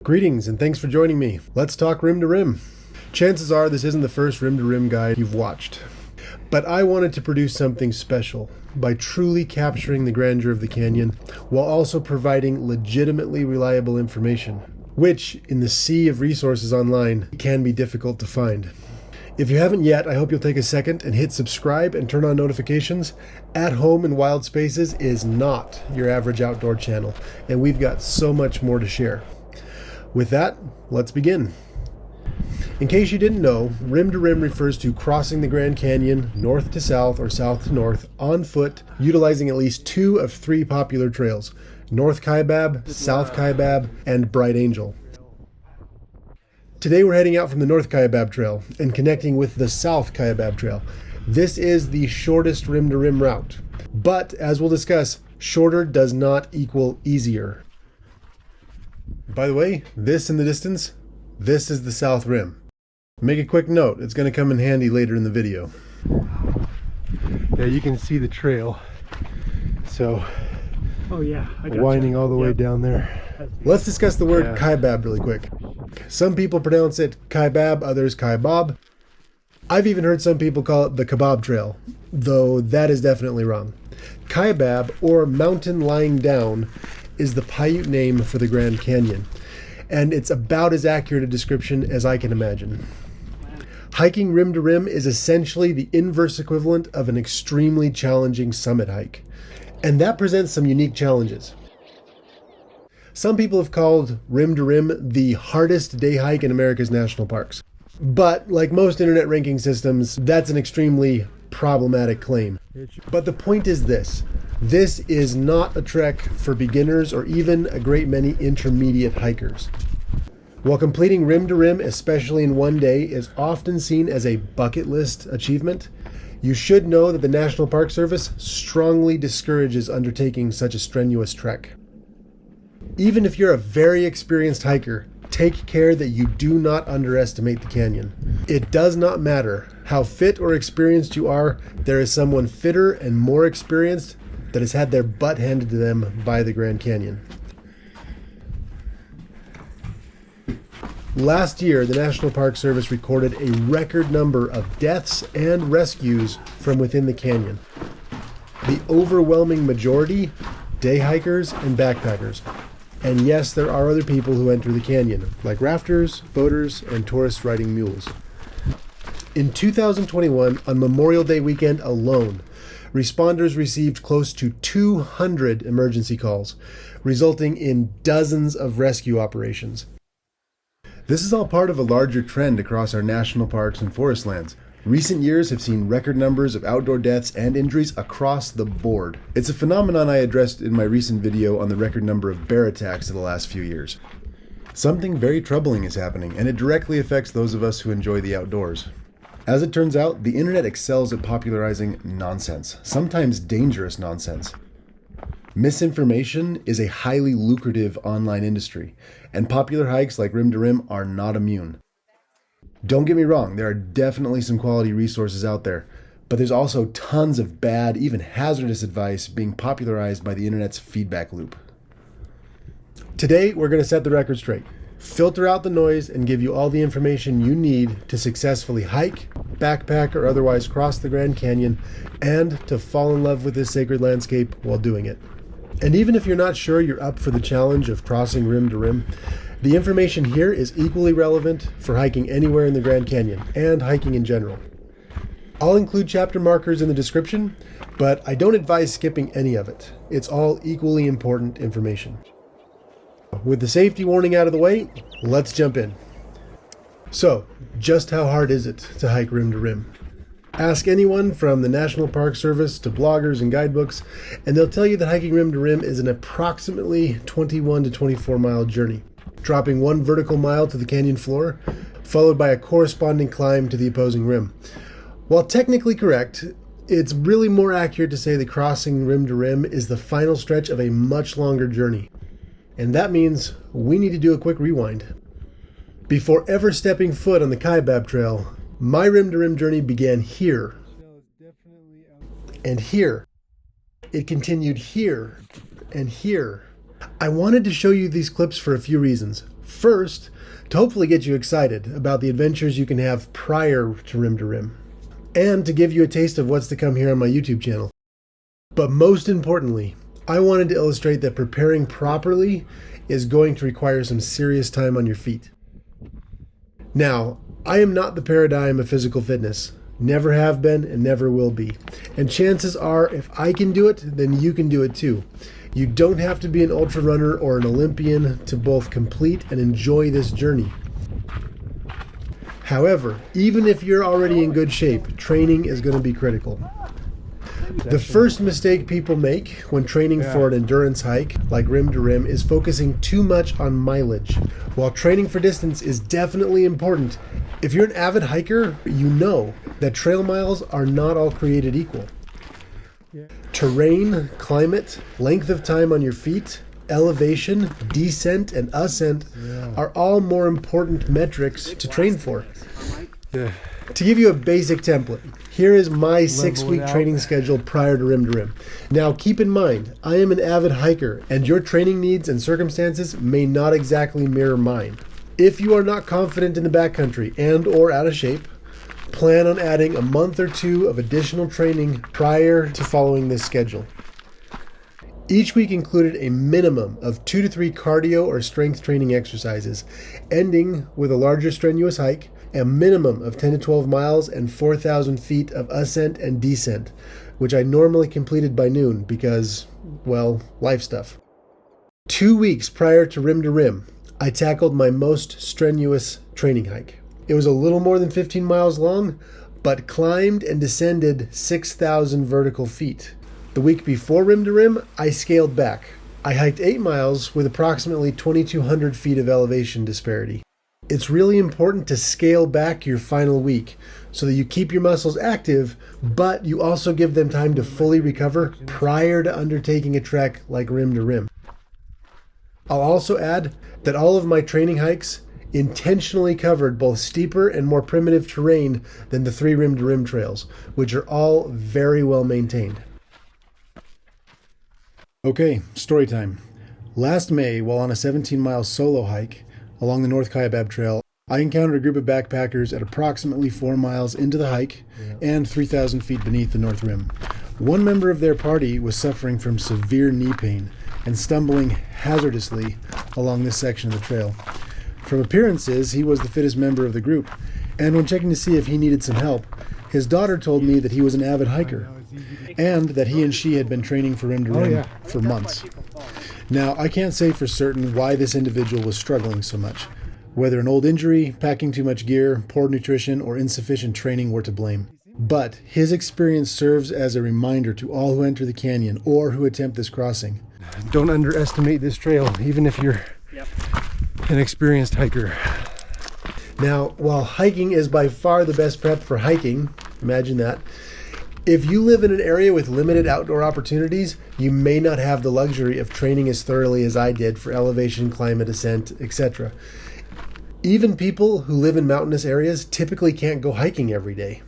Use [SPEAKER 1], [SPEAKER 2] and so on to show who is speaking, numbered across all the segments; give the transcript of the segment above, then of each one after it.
[SPEAKER 1] Greetings and thanks for joining me. Let's talk rim to rim. Chances are this isn't the first rim to rim guide you've watched, but I wanted to produce something special by truly capturing the grandeur of the canyon while also providing legitimately reliable information, which in the sea of resources online can be difficult to find. If you haven't yet, I hope you'll take a second and hit subscribe and turn on notifications. At Home in Wild Spaces is not your average outdoor channel, and we've got so much more to share. With that, let's begin. In case you didn't know, rim to rim refers to crossing the Grand Canyon north to south or south to north on foot, utilizing at least two of three popular trails: North Kaibab, South Kaibab, and Bright Angel. Today we're heading out from the North Kaibab Trail and connecting with the South Kaibab Trail. This is the shortest rim to rim route, but as we'll discuss, shorter does not equal easier. By the way, this in the distance, this is the South Rim. Make a quick note, it's going to come in handy later in the video. Yeah, you can see the trail. So, winding all the way down there. Let's discuss the word Kaibab really quick. Some people pronounce it Kaibab, others Kaibab. I've even heard some people call it the Kebab Trail, though that is definitely wrong. Kaibab, or mountain lying down, is the Paiute name for the Grand Canyon, and it's about as accurate a description as I can imagine. Hiking rim to rim is essentially the inverse equivalent of an extremely challenging summit hike, and that presents some unique challenges. Some people have called rim to rim the hardest day hike in America's national parks, but like most internet ranking systems, that's an extremely problematic claim. But the point is this: this is not a trek for beginners or even a great many intermediate hikers. While completing rim to rim, especially in one day, is often seen as a bucket list achievement, you should know that the National Park Service strongly discourages undertaking such a strenuous trek. Even if you're a very experienced hiker, take care that you do not underestimate the canyon. It does not matter how fit or experienced you are, there is someone fitter and more experienced that has had their butt handed to them by the Grand Canyon. Last year, the National Park Service recorded a record number of deaths and rescues from within the canyon. The overwhelming majority, day hikers and backpackers. And yes, there are other people who enter the canyon, like rafters, boaters, and tourists riding mules. In 2021, on Memorial Day weekend alone, responders received close to 200 emergency calls, resulting in dozens of rescue operations. This is all part of a larger trend across our national parks and forest lands. Recent years have seen record numbers of outdoor deaths and injuries across the board. It's a phenomenon I addressed in my recent video on the record number of bear attacks in the last few years. Something very troubling is happening, and it directly affects those of us who enjoy the outdoors. As it turns out, the internet excels at popularizing nonsense, sometimes dangerous nonsense. Misinformation is a highly lucrative online industry, and popular hikes like rim to rim are not immune. Don't get me wrong, there are definitely some quality resources out there, but there's also tons of bad, even hazardous advice being popularized by the internet's feedback loop. Today, we're going to set the record straight, filter out the noise, and give you all the information you need to successfully hike, backpack, or otherwise cross the Grand Canyon, and to fall in love with this sacred landscape while doing it. And even if you're not sure you're up for the challenge of crossing rim to rim, the information here is equally relevant for hiking anywhere in the Grand Canyon and hiking in general. I'll include chapter markers in the description, but I don't advise skipping any of it. It's all equally important information. With the safety warning out of the way, let's jump in. So, just how hard is it to hike rim to rim? Ask anyone from the National Park Service to bloggers and guidebooks, and they'll tell you that hiking rim to rim is an approximately 21 to 24 mile journey, dropping one vertical mile to the canyon floor, followed by a corresponding climb to the opposing rim. While technically correct, it's really more accurate to say that crossing rim to rim is the final stretch of a much longer journey. And that means we need to do a quick rewind. Before ever stepping foot on the Kaibab Trail, my rim to rim journey began here. And here. It continued here and here I wanted to show you these clips for a few reasons. First, to hopefully get you excited about the adventures you can have prior to Rim to Rim, and to give you a taste of what's to come here on my YouTube channel. But most importantly, I wanted to illustrate that preparing properly is going to require some serious time on your feet. Now, I am not the paradigm of physical fitness. Never have been and never will be. And chances are, if I can do it, then you can do it too. You don't have to be an ultra runner or an Olympian to both complete and enjoy this journey. However, even if you're already in good shape, training is going to be critical. The first mistake people make when training for an endurance hike like Rim to Rim is focusing too much on mileage. While training for distance is definitely important, if you're an avid hiker, you know that trail miles are not all created equal. Terrain, climate, length of time on your feet, elevation, descent, and ascent are all more important metrics to train for. To give you a basic template, here is my 6-week training schedule prior to Rim. Now keep in mind, I am an avid hiker, and your training needs and circumstances may not exactly mirror mine. If you are not confident in the backcountry and or out of shape, plan on adding a month or two of additional training prior to following this schedule. Each week included a minimum of 2 to 3 cardio or strength training exercises, ending with a larger strenuous hike, a minimum of 10 to 12 miles and 4,000 feet of ascent and descent, which I normally completed by noon because, well, life stuff. 2 weeks prior to Rim, I tackled my most strenuous training hike. It was a little more than 15 miles long, but climbed and descended 6,000 vertical feet. The week before Rim to Rim, I scaled back. I hiked 8 miles with approximately 2,200 feet of elevation disparity. It's really important to scale back your final week so that you keep your muscles active, but you also give them time to fully recover prior to undertaking a trek like Rim to Rim. I'll also add that all of my training hikes intentionally covered both steeper and more primitive terrain than the 3 Rim to Rim trails, which are all very well maintained. Okay, story time. Last May, while on a 17-mile solo hike along the North Kaibab Trail, I encountered a group of backpackers at approximately 4 miles into the hike and 3,000 feet beneath the North Rim. One member of their party was suffering from severe knee pain and stumbling hazardously along this section of the trail. From appearances, he was the fittest member of the group, and when checking to see if he needed some help, his daughter told me that he was an avid hiker, and that he and she had been training for Rim to Rim for months. Now, I can't say for certain why this individual was struggling so much, whether an old injury, packing too much gear, poor nutrition, or insufficient training were to blame. But his experience serves as a reminder to all who enter the canyon or who attempt this crossing. Don't underestimate this trail, even if you're an experienced hiker. Now, while hiking is by far the best prep for hiking, imagine that, if you live in an area with limited outdoor opportunities, you may not have the luxury of training as thoroughly as I did for elevation, climate, ascent, etc. Even people who live in mountainous areas typically can't go hiking every day.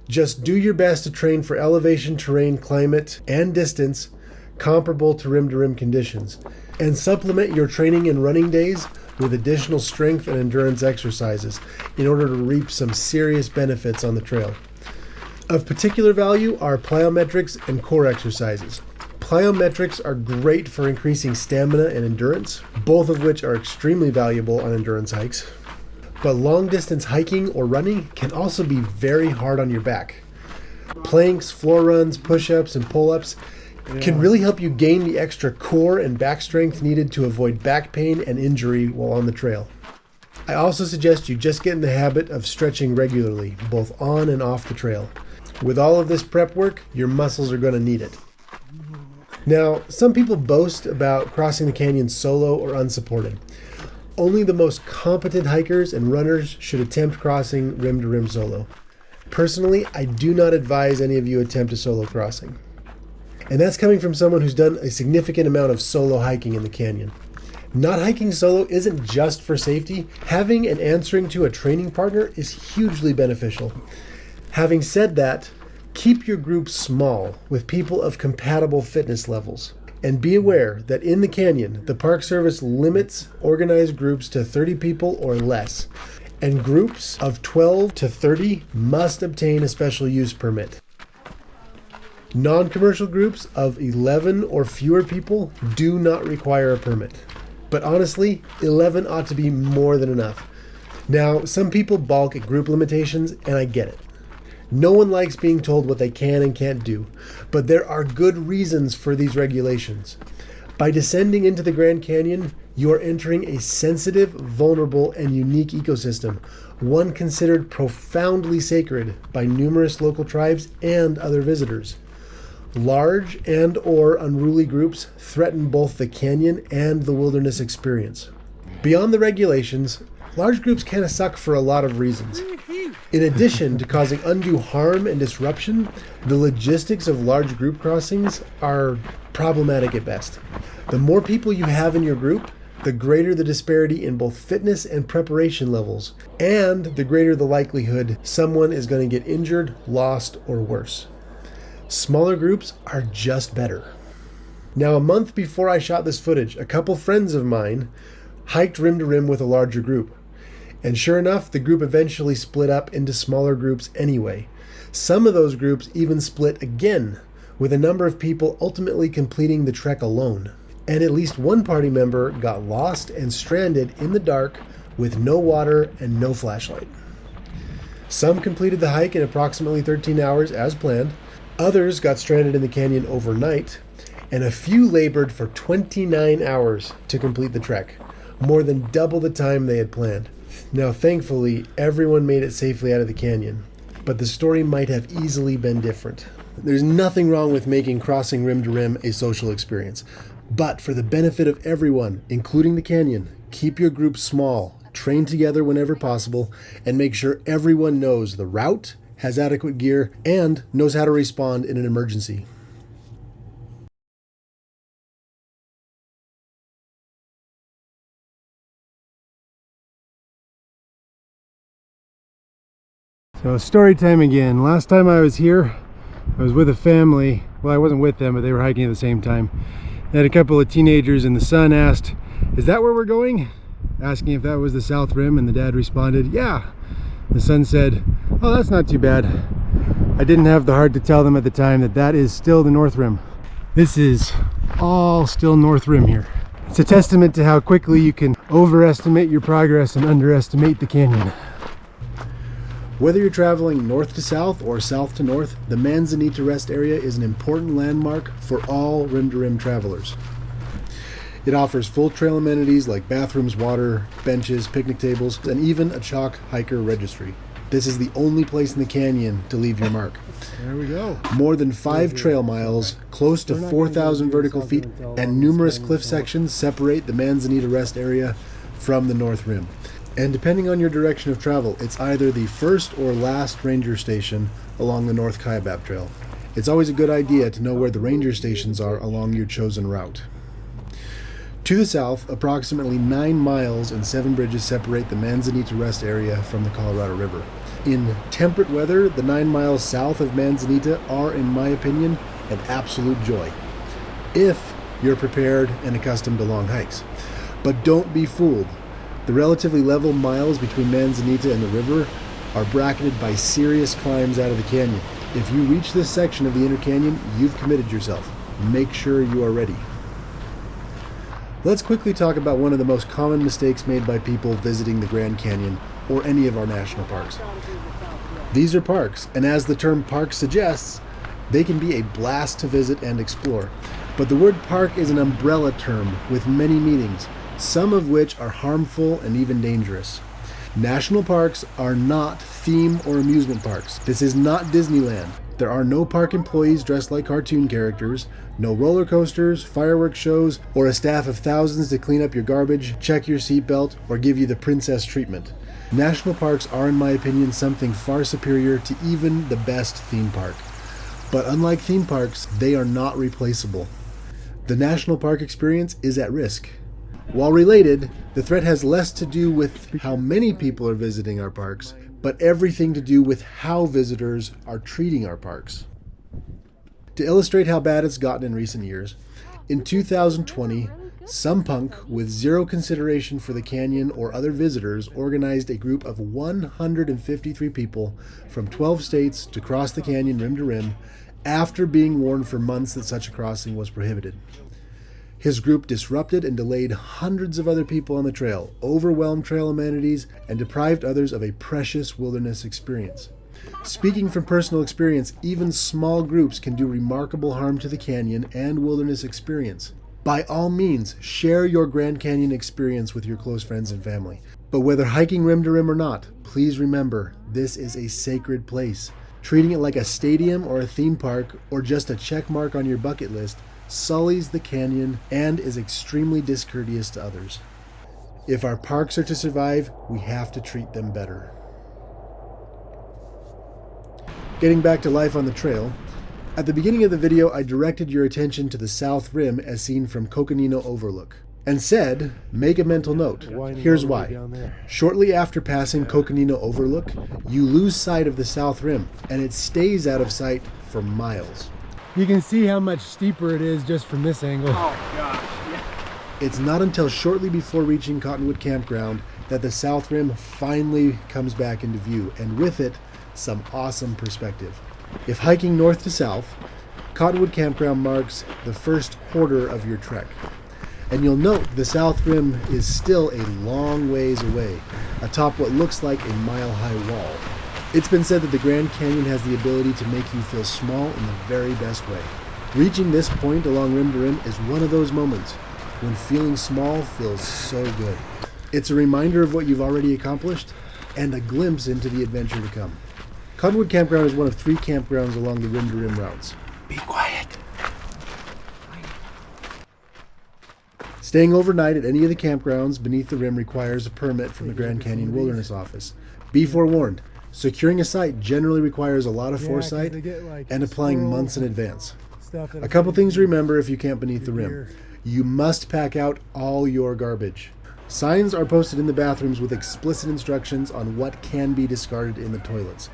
[SPEAKER 1] Just do your best to train for elevation, terrain, climate, and distance comparable to Rim conditions, and supplement your training and running days with additional strength and endurance exercises in order to reap some serious benefits on the trail. Of particular value are plyometrics and core exercises. Plyometrics are great for increasing stamina and endurance, both of which are extremely valuable on endurance hikes. But long distance hiking or running can also be very hard on your back. Planks, floor runs, push-ups, and pull-ups can really help you gain the extra core and back strength needed to avoid back pain and injury while on the trail. I also suggest you just get in the habit of stretching regularly, both on and off the trail. With all of this prep work, your muscles are going to need it. Now, some people boast about crossing the canyon solo or unsupported. Only the most competent hikers and runners should attempt crossing Rim to Rim solo. Personally, I do not advise any of you attempt a solo crossing. And that's coming from someone who's done a significant amount of solo hiking in the canyon. Not hiking solo isn't just for safety. Having and answering to a training partner is hugely beneficial. Having said that, keep your group small with people of compatible fitness levels. And be aware that in the canyon, the Park Service limits organized groups to 30 people or less, and groups of 12 to 30 must obtain a special use permit. Non-commercial groups of 11 or fewer people do not require a permit. But honestly, 11 ought to be more than enough. Now, some people balk at group limitations, and I get it. No one likes being told what they can and can't do, but there are good reasons for these regulations. By descending into the Grand Canyon, you are entering a sensitive, vulnerable, and unique ecosystem, one considered profoundly sacred by numerous local tribes and other visitors. Large and/or unruly groups threaten both the canyon and the wilderness experience. Beyond the regulations, large groups kind of suck for a lot of reasons. In addition to causing undue harm and disruption, the logistics of large group crossings are problematic at best. The more people you have in your group, the greater the disparity in both fitness and preparation levels, and the greater the likelihood someone is going to get injured, lost, or worse. Smaller groups are just better. Now, a month before I shot this footage, a couple friends of mine hiked rim to rim with a larger group. And sure enough, the group eventually split up into smaller groups anyway. Some of those groups even split again, with a number of people ultimately completing the trek alone. And at least one party member got lost and stranded in the dark with no water and no flashlight. Some completed the hike in approximately 13 hours as planned. Others got stranded in the canyon overnight, and a few labored for 29 hours to complete the trek, more than double the time they had planned. Now, thankfully, everyone made it safely out of the canyon, but the story might have easily been different. There's nothing wrong with making crossing rim to rim a social experience, but for the benefit of everyone, including the canyon, keep your group small, train together whenever possible, and make sure everyone knows the route, has adequate gear, and knows how to respond in an emergency.
[SPEAKER 2] So story time again. Last time I was here, I was with a family. Well, I wasn't with them, but they were hiking at the same time. They had a couple of teenagers, and the son asked, "Is that where we're going?" Asking if that was the South Rim, and the dad responded, "Yeah." The son said, "Oh, that's not too bad." I didn't have the heart to tell them at the time that that is still the North Rim. This is all still North Rim here. It's a testament to how quickly you can overestimate your progress and underestimate the canyon.
[SPEAKER 1] Whether you're traveling north to south or south to north, the Manzanita rest area is an important landmark for all rim-to-rim travelers. It offers full trail amenities like bathrooms, water, benches, picnic tables, and even a chalk hiker registry. This is the only place in the canyon to leave your mark.
[SPEAKER 2] There we go.
[SPEAKER 1] More than 5 trail miles, close to 4,000 vertical feet, and numerous cliff sections separate the Manzanita rest area from the North Rim. And depending on your direction of travel, it's either the first or last ranger station along the North Kaibab Trail. It's always a good idea to know where the ranger stations are along your chosen route. To the south, approximately 9 miles and 7 bridges separate the Manzanita rest area from the Colorado River. In temperate weather, the 9 miles south of Manzanita are, in my opinion, an absolute joy, if you're prepared and accustomed to long hikes. But don't be fooled. The relatively level miles between Manzanita and the river are bracketed by serious climbs out of the canyon. If you reach this section of the inner canyon, you've committed yourself. Make sure you are ready. Let's quickly talk about one of the most common mistakes made by people visiting the Grand Canyon or any of our national parks. These are parks, and as the term park suggests, they can be a blast to visit and explore. But the word park is an umbrella term with many meanings, some of which are harmful and even dangerous. National parks are not theme or amusement parks. This is not Disneyland. There are no park employees dressed like cartoon characters, no roller coasters, fireworks shows, or a staff of thousands to clean up your garbage, check your seatbelt, or give you the princess treatment. National parks are, in my opinion, something far superior to even the best theme park. But unlike theme parks, they are not replaceable. The national park experience is at risk. While related, the threat has less to do with how many people are visiting our parks, but everything to do with how visitors are treating our parks. To illustrate how bad it's gotten in recent years, In 2020, some punk with zero consideration for the canyon or other visitors organized a group of 153 people from 12 states to cross the canyon rim to rim after being warned for months that such a crossing was prohibited. His group disrupted and delayed hundreds of other people on the trail, overwhelmed trail amenities, and deprived others of a precious wilderness experience. Speaking from personal experience, even small groups can do remarkable harm to the canyon and wilderness experience. By all means, share your Grand Canyon experience with your close friends and family. But whether hiking rim to rim or not, please remember, this is a sacred place. Treating it like a stadium or a theme park or just a check mark on your bucket list sullies the canyon and is extremely discourteous to others. If our parks are to survive, we have to treat them better. Getting back to life on the trail, at the beginning of the video I directed your attention to the south rim as seen from Coconino Overlook, and said, make a mental note. Here's why. Shortly after passing Coconino Overlook, you lose sight of the south rim, and it stays out of sight for miles.
[SPEAKER 2] You can see how much steeper it is just from this angle.
[SPEAKER 3] Oh gosh, yeah.
[SPEAKER 1] It's not until shortly before reaching Cottonwood Campground that the south rim finally comes back into view, and with it, some awesome perspective. If hiking north to south, Cottonwood Campground marks the first quarter of your trek. And you'll note the south rim is still a long ways away, atop what looks like a mile-high wall. It's been said that the Grand Canyon has the ability to make you feel small in the very best way. Reaching this point along rim to rim is one of those moments when feeling small feels so good. It's a reminder of what you've already accomplished and a glimpse into the adventure to come. Cottonwood Campground is one of 3 campgrounds along the rim to rim routes.
[SPEAKER 3] Be quiet.
[SPEAKER 1] Staying overnight at any of the campgrounds beneath the rim requires a permit from the Grand Canyon Wilderness Office. Be forewarned, securing a site generally requires a lot of foresight and applying months in advance. A couple things to remember if you camp beneath the rim. You must pack out all your garbage. Signs are posted in the bathrooms with explicit instructions on what can be discarded in the toilets.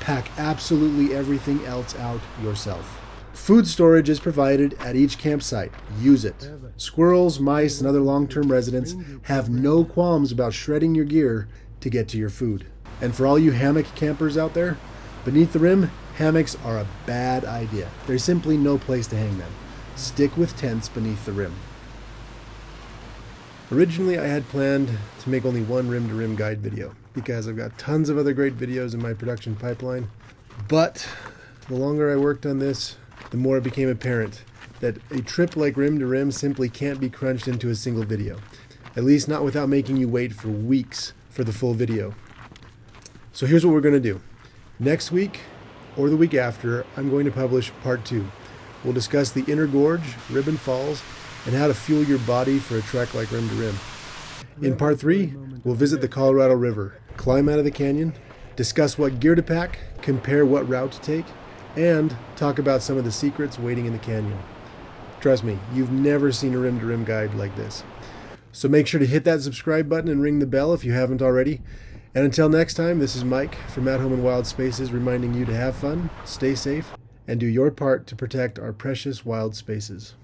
[SPEAKER 1] Pack absolutely everything else out yourself. Food storage is provided at each campsite. Use it. Squirrels, mice, and other long-term residents have no qualms about shredding your gear to get to your food. And for all you hammock campers out there, beneath the rim, hammocks are a bad idea. There's simply no place to hang them. Stick with tents beneath the rim. Originally, I had planned to make only one rim to rim guide video because I've got tons of other great videos in my production pipeline. But the longer I worked on this, the more it became apparent that a trip like rim to rim simply can't be crunched into a single video. At least not without making you wait for weeks for the full video. So here's what we're going to do. Next week, or the week after, I'm going to publish part 2. We'll discuss the Inner Gorge, Ribbon Falls, and how to fuel your body for a trek like rim to rim. In part 3, we'll visit the Colorado River, climb out of the canyon, discuss what gear to pack, compare what route to take, and talk about some of the secrets waiting in the canyon. Trust me, you've never seen a rim to rim guide like this. So make sure to hit that subscribe button and ring the bell if you haven't already. And until next time, this is Mike from At Home in Wild Spaces reminding you to have fun, stay safe, and do your part to protect our precious wild spaces.